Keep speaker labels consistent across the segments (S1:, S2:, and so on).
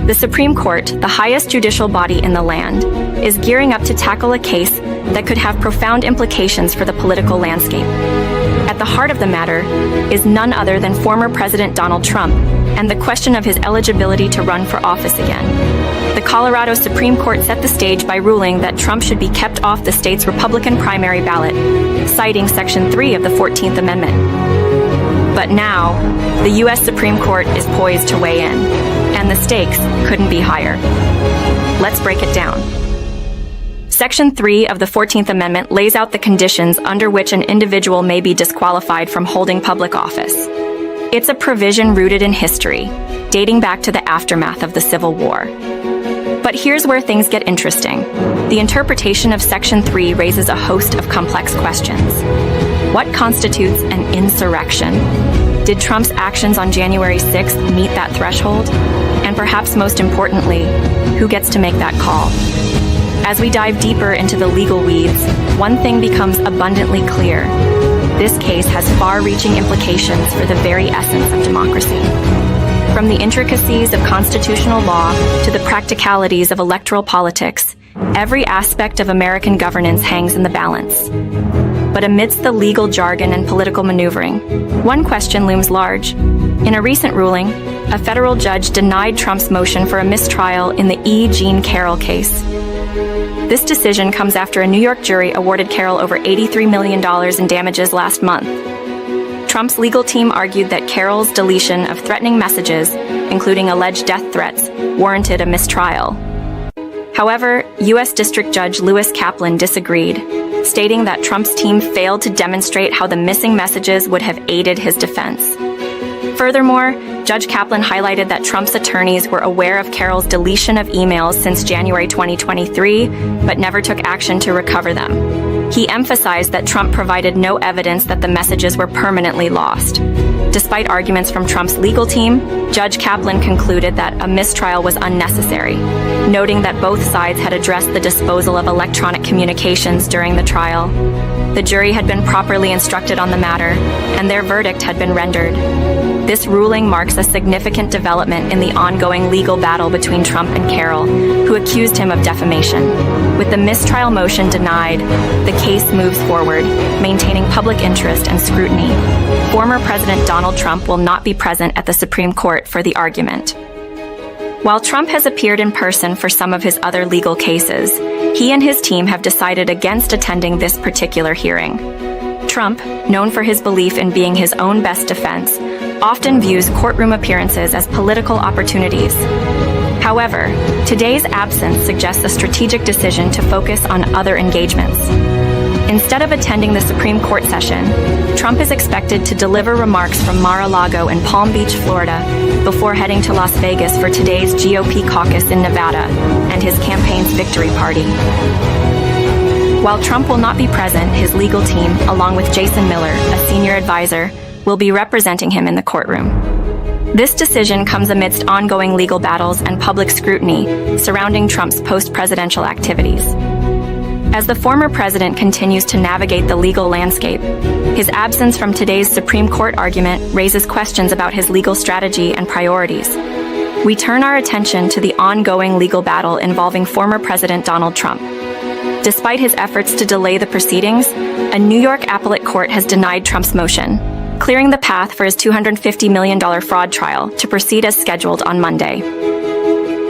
S1: The Supreme Court, the highest judicial body in the land, is gearing up to tackle a case that could have profound implications for the political landscape. At the heart of the matter is none other than former President Donald Trump and the question of his eligibility to run for office again. The Colorado Supreme Court set the stage by ruling that Trump should be kept off the state's Republican primary ballot, citing Section 3 of the 14th Amendment. But now, the U.S. Supreme Court is poised to weigh in, and the stakes couldn't be higher. Let's break it down. Section 3 of the 14th Amendment lays out the conditions under which an individual may be disqualified from holding public office. It's a provision rooted in history, dating back to the aftermath of the Civil War. But here's where things get interesting. The interpretation of Section 3 raises a host of complex questions. What constitutes an insurrection? Did Trump's actions on January 6th meet that threshold? And perhaps most importantly, who gets to make that call? As we dive deeper into the legal weeds, one thing becomes abundantly clear. This case has far-reaching implications for the very essence of democracy. From the intricacies of constitutional law to the practicalities of electoral politics, every aspect of American governance hangs in the balance. But amidst the legal jargon and political maneuvering, one question looms large. In a recent ruling, a federal judge denied Trump's motion for a mistrial in the E. Jean Carroll case. This decision comes after a New York jury awarded Carroll over $83 million in damages last month. Trump's legal team argued that Carroll's deletion of threatening messages, including alleged death threats, warranted a mistrial. However, U.S. District Judge Lewis Kaplan disagreed, stating that Trump's team failed to demonstrate how the missing messages would have aided his defense. Furthermore, Judge Kaplan highlighted that Trump's attorneys were aware of Carroll's deletion of emails since January 2023, but never took action to recover them. He emphasized that Trump provided no evidence that the messages were permanently lost. Despite arguments from Trump's legal team, Judge Kaplan concluded that a mistrial was unnecessary, noting that both sides had addressed the disposal of electronic communications during the trial. The jury had been properly instructed on the matter, and their verdict had been rendered. This ruling marks a significant development in the ongoing legal battle between Trump and Carroll, who accused him of defamation. With the mistrial motion denied, the case moves forward, maintaining public interest and scrutiny. Former President Donald Trump will not be present at the Supreme Court for the argument. While Trump has appeared in person for some of his other legal cases, he and his team have decided against attending this particular hearing. Trump, known for his belief in being his own best defense, often views courtroom appearances as political opportunities. However, today's absence suggests a strategic decision to focus on other engagements. Instead of attending the Supreme Court session, Trump is expected to deliver remarks from Mar-a-Lago in Palm Beach, Florida, before heading to Las Vegas for today's GOP caucus in Nevada and his campaign's victory party. While Trump will not be present, his legal team, along with Jason Miller, a senior advisor, will be representing him in the courtroom. This decision comes amidst ongoing legal battles and public scrutiny surrounding Trump's post-presidential activities. As the former president continues to navigate the legal landscape, his absence from today's Supreme Court argument raises questions about his legal strategy and priorities. We turn our attention to the ongoing legal battle involving former President Donald Trump. Despite his efforts to delay the proceedings, a New York appellate court has denied Trump's motion, clearing the path for his $250 million fraud trial to proceed as scheduled on Monday.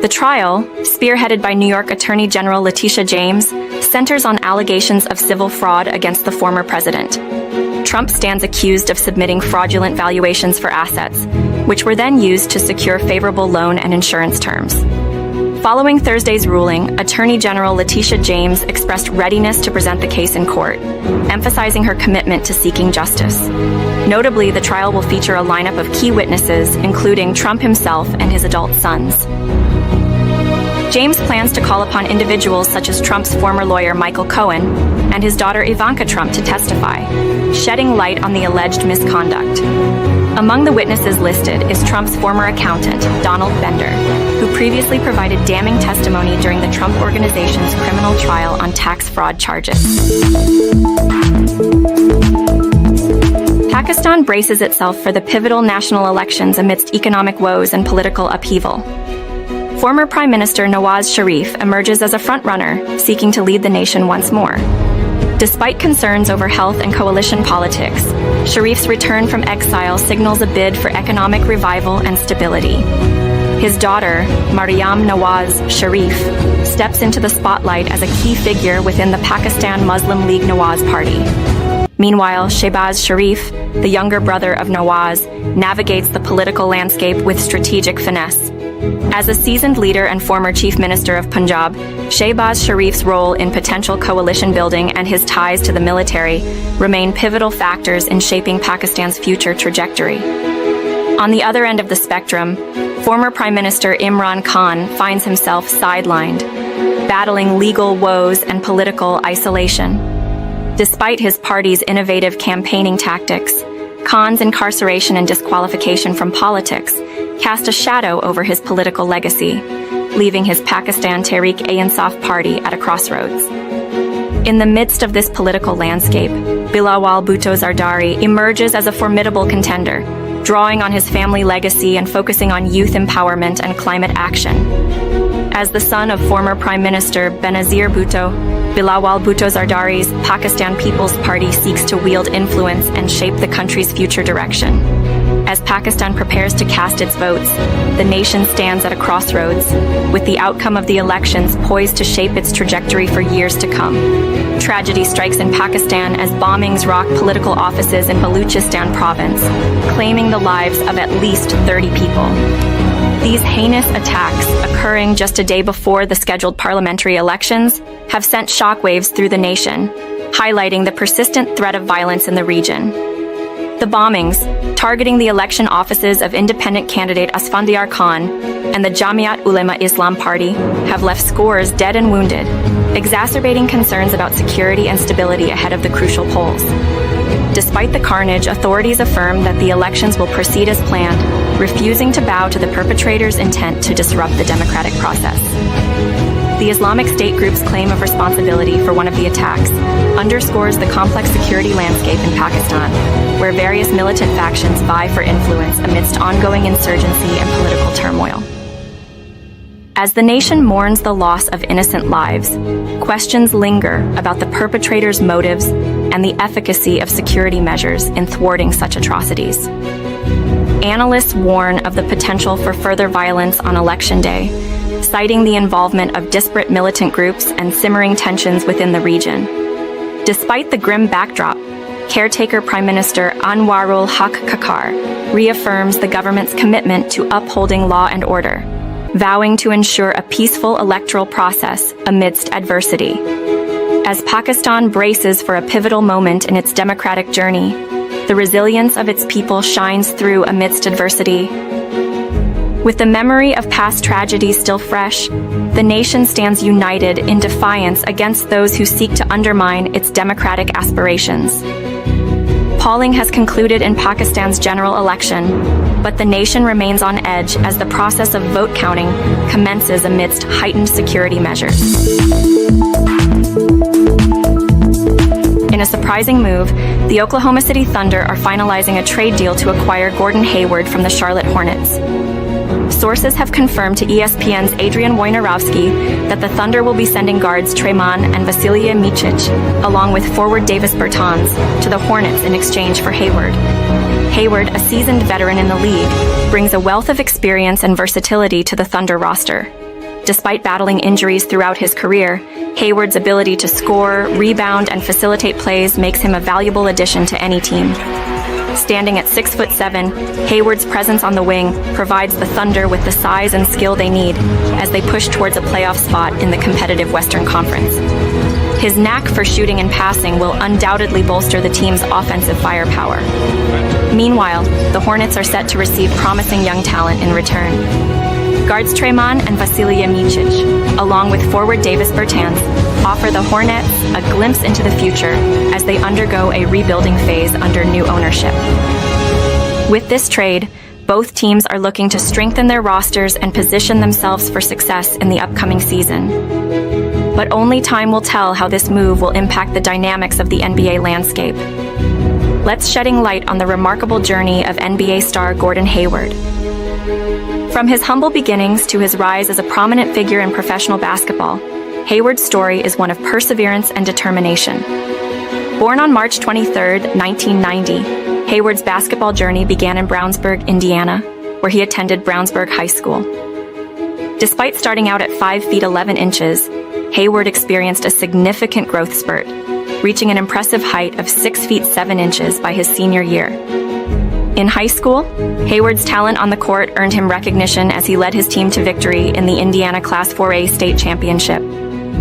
S1: The trial, spearheaded by New York Attorney General Letitia James, centers on allegations of civil fraud against the former president. Trump stands accused of submitting fraudulent valuations for assets, which were then used to secure favorable loan and insurance terms. Following Thursday's ruling, Attorney General Letitia James expressed readiness to present the case in court, emphasizing her commitment to seeking justice. Notably, the trial will feature a lineup of key witnesses, including Trump himself and his adult sons. James plans to call upon individuals such as Trump's former lawyer Michael Cohen and his daughter Ivanka Trump to testify, shedding light on the alleged misconduct. Among the witnesses listed is Trump's former accountant, Donald Bender, who previously provided damning testimony during the Trump Organization's criminal trial on tax fraud charges. Pakistan braces itself for the pivotal national elections amidst economic woes and political upheaval. Former Prime Minister Nawaz Sharif emerges as a frontrunner, seeking to lead the nation once more. Despite concerns over health and coalition politics, Sharif's return from exile signals a bid for economic revival and stability. His daughter, Maryam Nawaz Sharif, steps into the spotlight as a key figure within the Pakistan Muslim League Nawaz Party. Meanwhile, Shehbaz Sharif, the younger brother of Nawaz, navigates the political landscape with strategic finesse. As a seasoned leader and former Chief Minister of Punjab, Shehbaz Sharif's role in potential coalition building and his ties to the military remain pivotal factors in shaping Pakistan's future trajectory. On the other end of the spectrum, former Prime Minister Imran Khan finds himself sidelined, battling legal woes and political isolation. Despite his party's innovative campaigning tactics, Khan's incarceration and disqualification from politics cast a shadow over his political legacy, leaving his Pakistan Tehreek-e-Insaf party at a crossroads. In the midst of this political landscape, Bilawal Bhutto Zardari emerges as a formidable contender, drawing on his family legacy and focusing on youth empowerment and climate action. As the son of former Prime Minister Benazir Bhutto, Bilawal Bhutto Zardari's Pakistan People's Party seeks to wield influence and shape the country's future direction. As Pakistan prepares to cast its votes, the nation stands at a crossroads, with the outcome of the elections poised to shape its trajectory for years to come. Tragedy strikes in Pakistan as bombings rock political offices in Baluchistan province, claiming the lives of at least 30 people. These heinous attacks, occurring just a day before the scheduled parliamentary elections, have sent shockwaves through the nation, highlighting the persistent threat of violence in the region. The bombings, targeting the election offices of independent candidate Asfandiar Khan and the Jamiat Ulema Islam Party, have left scores dead and wounded, exacerbating concerns about security and stability ahead of the crucial polls. Despite the carnage, authorities affirm that the elections will proceed as planned, refusing to bow to the perpetrators' intent to disrupt the democratic process. The Islamic State group's claim of responsibility for one of the attacks underscores the complex security landscape in Pakistan, where various militant factions vie for influence amidst ongoing insurgency and political turmoil. As the nation mourns the loss of innocent lives, questions linger about the perpetrators' motives and the efficacy of security measures in thwarting such atrocities. Analysts warn of the potential for further violence on Election Day, citing the involvement of disparate militant groups and simmering tensions within the region. Despite the grim backdrop, caretaker Prime Minister Anwarul Haq Kakar reaffirms the government's commitment to upholding law and order, vowing to ensure a peaceful electoral process amidst adversity. As Pakistan braces for a pivotal moment in its democratic journey, the resilience of its people shines through amidst adversity. With the memory of past tragedies still fresh, the nation stands united in defiance against those who seek to undermine its democratic aspirations. Polling has concluded in Pakistan's general election, but the nation remains on edge as the process of vote counting commences amidst heightened security measures. In a surprising move, the Oklahoma City Thunder are finalizing a trade deal to acquire Gordon Hayward from the Charlotte Hornets. Sources have confirmed to ESPN's Adrian Wojnarowski that the Thunder will be sending guards Treyman and Vasilije Micic, along with forward Davis Bertans, to the Hornets in exchange for Hayward. Hayward, a seasoned veteran in the league, brings a wealth of experience and versatility to the Thunder roster. Despite battling injuries throughout his career, Hayward's ability to score, rebound, and facilitate plays makes him a valuable addition to any team. Standing at 6'7", Hayward's presence on the wing provides the Thunder with the size and skill they need as they push towards a playoff spot in the competitive Western Conference. His knack for shooting and passing will undoubtedly bolster the team's offensive firepower. Meanwhile, the Hornets are set to receive promising young talent in return. Guards Treyman and Vasilije Micic, along with forward Davis Bertans, offer the Hornets a glimpse into the future as they undergo a rebuilding phase under new ownership. With this trade, both teams are looking to strengthen their rosters and position themselves for success in the upcoming season. But only time will tell how this move will impact the dynamics of the NBA landscape. Let's shedding light on the remarkable journey of NBA star Gordon Hayward. From his humble beginnings to his rise as a prominent figure in professional basketball, Hayward's story is one of perseverance and determination. Born on March 23, 1990, Hayward's basketball journey began in Brownsburg, Indiana, where he attended Brownsburg High School. Despite starting out at 5 feet 11 inches, Hayward experienced a significant growth spurt, reaching an impressive height of 6 feet 7 inches by his senior year. In high school, Hayward's talent on the court earned him recognition as he led his team to victory in the Indiana Class 4A state championship.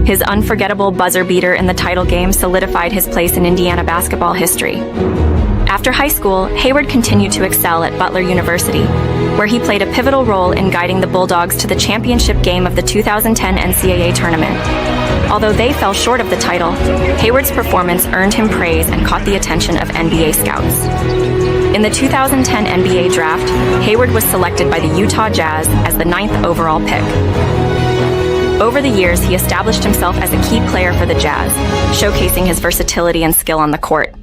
S1: His unforgettable buzzer beater in the title game solidified his place in Indiana basketball history. After high school, Hayward continued to excel at Butler University, where he played a pivotal role in guiding the Bulldogs to the championship game of the 2010 NCAA tournament. Although they fell short of the title, Hayward's performance earned him praise and caught the attention of NBA scouts. In the 2010 NBA draft, Hayward was selected by the Utah Jazz as the 9th overall pick. Over the years, he established himself as a key player for the Jazz, showcasing his versatility and skill on the court.